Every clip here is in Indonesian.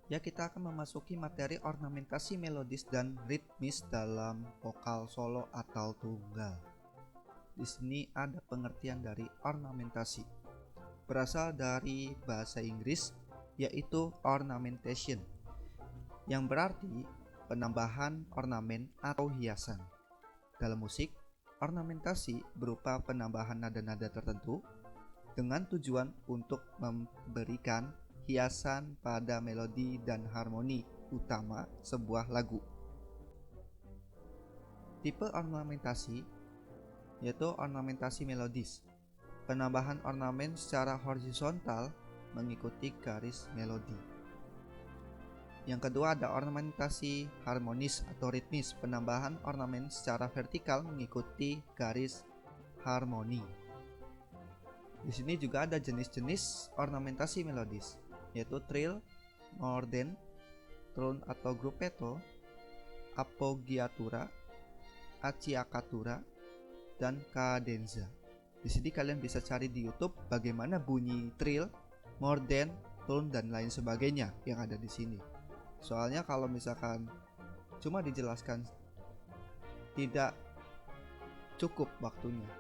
Ya, kita akan memasuki materi ornamentasi melodis dan ritmis dalam vokal solo atau tunggal. Di sini ada pengertian dari ornamentasi. Berasal dari bahasa Inggris yaitu ornamentation, yang berarti penambahan ornamen atau hiasan. Dalam musik, ornamentasi berupa penambahan nada-nada tertentu dengan tujuan untuk memberikan hiasan pada melodi dan harmoni utama sebuah lagu. Tipe ornamentasi yaitu ornamentasi melodis. Penambahan ornamen secara horizontal mengikuti garis melodi. Yang kedua ada ornamentasi harmonis atau ritmis. Penambahan ornamen secara vertikal mengikuti garis harmoni. Di sini juga ada jenis-jenis ornamentasi melodis, yaitu trill, morden, tone atau gruppetto, appoggiatura, acciaccatura, dan cadenza. Di sini kalian bisa cari di YouTube bagaimana bunyi trill, morden, tone dan lain sebagainya yang ada di sini. Soalnya kalau misalkan cuma dijelaskan tidak cukup waktunya,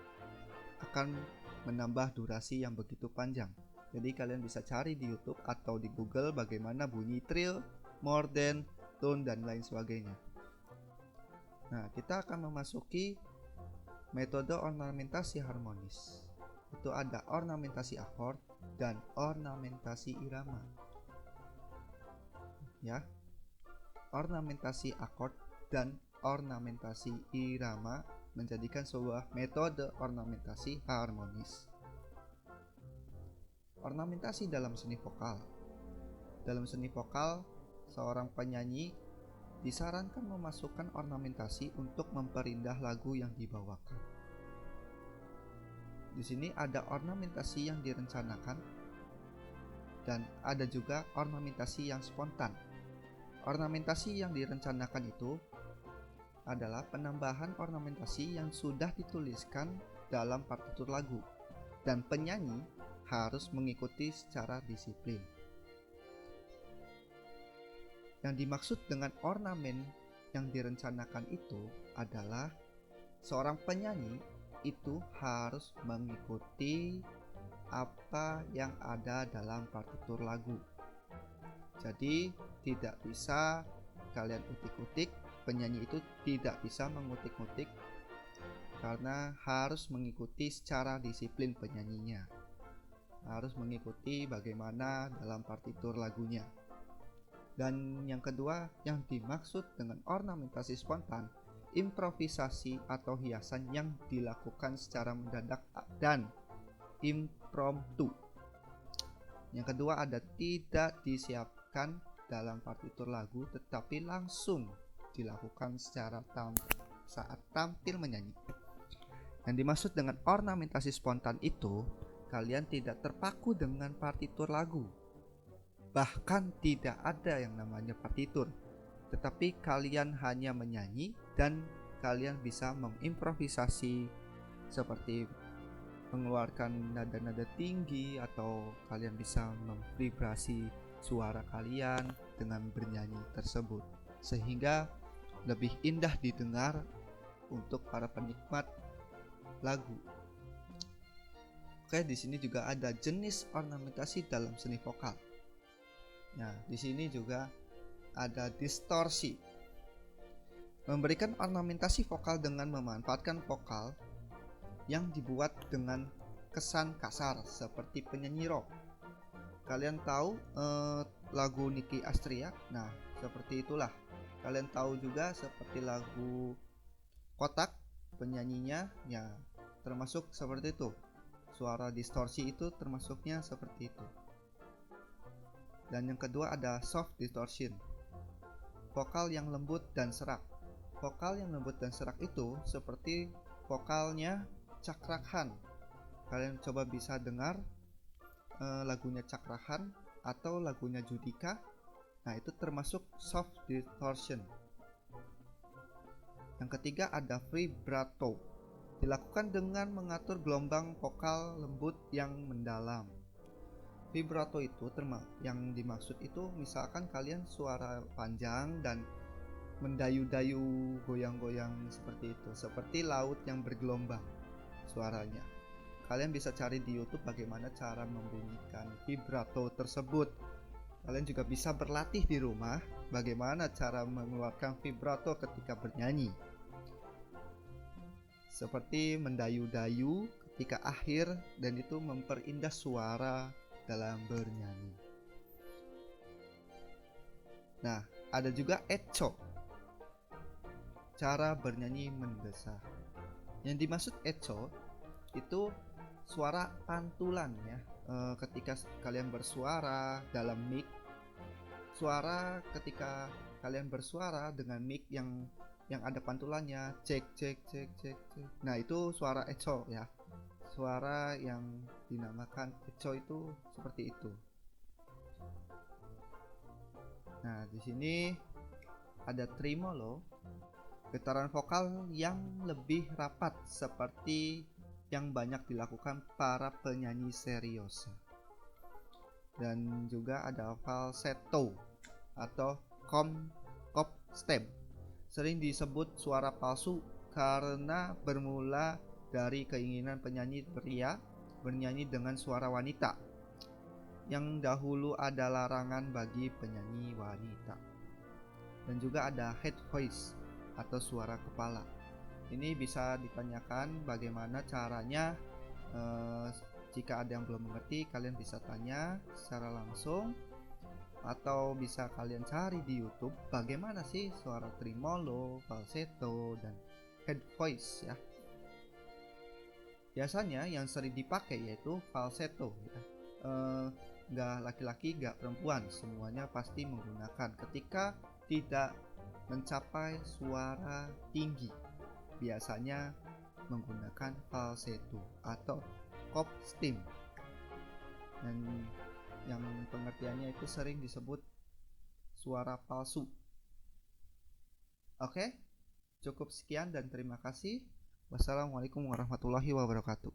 akan menambah durasi yang begitu panjang. Jadi kalian bisa cari di YouTube atau di Google bagaimana bunyi trill, morden, tone dan lain sebagainya. Nah, kita akan memasuki metode ornamentasi harmonis. Itu ada ornamentasi akord dan ornamentasi irama. Ya. Ornamentasi akord dan ornamentasi irama menjadikan sebuah metode ornamentasi harmonis. Ornamentasi dalam seni vokal. Dalam seni vokal, seorang penyanyi disarankan memasukkan ornamentasi untuk memperindah lagu yang dibawakan. Di sini ada ornamentasi yang direncanakan dan ada juga ornamentasi yang spontan. Ornamentasi yang direncanakan itu adalah penambahan ornamentasi yang sudah dituliskan dalam partitur lagu dan penyanyi harus mengikuti secara disiplin. Yang dimaksud dengan ornamen yang direncanakan itu adalah seorang penyanyi itu harus mengikuti apa yang ada dalam partitur lagu. Jadi tidak bisa kalian utik-utik, penyanyi itu tidak bisa mengutik-utik karena harus mengikuti secara disiplin penyanyinya. Harus mengikuti bagaimana dalam partitur lagunya. Dan yang kedua, yang dimaksud dengan ornamentasi spontan, improvisasi atau hiasan yang dilakukan secara mendadak dan impromptu. Yang kedua ada tidak disiapkan dalam partitur lagu tetapi langsung dilakukan secara saat tampil menyanyi. Yang dimaksud dengan ornamentasi spontan itu, kalian tidak terpaku dengan partitur lagu. Bahkan tidak ada yang namanya partitur, tetapi kalian hanya menyanyi dan kalian bisa mengimprovisasi seperti mengeluarkan nada-nada tinggi atau kalian bisa memvibrasi suara kalian dengan bernyanyi tersebut sehingga lebih indah didengar untuk para penikmat lagu. Oke, di sini juga ada jenis ornamentasi dalam seni vokal. Nah, di sini juga ada distorsi. Memberikan ornamentasi vokal dengan memanfaatkan vokal yang dibuat dengan kesan kasar seperti penyanyi rock. Kalian tahu lagu Nicky Astria? Nah, seperti itulah. Kalian tahu juga seperti lagu Kotak, penyanyinya ya termasuk seperti itu. Suara distorsi itu termasuknya seperti itu. Dan yang kedua ada soft distortion. Vokal yang lembut dan serak. Vokal yang lembut dan serak itu seperti vokalnya Cakra Khan. Kalian coba bisa dengar lagunya Cakra Khan atau lagunya Judika. Nah, itu termasuk soft distortion. Yang ketiga ada vibrato. Dilakukan dengan mengatur gelombang vokal lembut yang mendalam. Vibrato itu yang dimaksud itu misalkan kalian suara panjang dan mendayu-dayu, goyang-goyang seperti itu, seperti laut yang bergelombang suaranya. Kalian bisa cari di YouTube bagaimana cara membunyikan vibrato tersebut. Kalian juga bisa berlatih di rumah bagaimana cara mengeluarkan vibrato ketika bernyanyi. Seperti mendayu-dayu ketika akhir, dan itu memperindah suara dalam bernyanyi. Nah, ada juga echo, cara bernyanyi mendesak. Yang dimaksud echo itu suara pantulan ya. Ketika kalian bersuara dalam mic, suara ketika kalian bersuara dengan mic yang ada pantulannya, cek cek cek cek cek. Nah, itu suara echo ya. Suara yang dinamakan echo itu seperti itu. Nah, di sini ada tremolo, getaran vokal yang lebih rapat seperti yang banyak dilakukan para penyanyi seriosa. Dan juga ada falsetto atau cop stem. Sering disebut suara palsu karena bermula dari keinginan penyanyi pria bernyanyi dengan suara wanita, yang dahulu ada larangan bagi penyanyi wanita. Dan juga ada head voice atau suara kepala. Ini bisa ditanyakan bagaimana caranya. Jika ada yang belum mengerti, kalian bisa tanya secara langsung, atau bisa kalian cari di YouTube bagaimana sih suara tremolo, falsetto, dan head voice ya. Biasanya yang sering dipakai yaitu falsetto ya. Nggak laki-laki nggak perempuan, semuanya pasti menggunakan ketika tidak mencapai suara tinggi, biasanya menggunakan falsetto atau cop stem. Dan yang pengertiannya itu sering disebut suara palsu. Oke, cukup sekian dan terima kasih. Wassalamualaikum warahmatullahi wabarakatuh.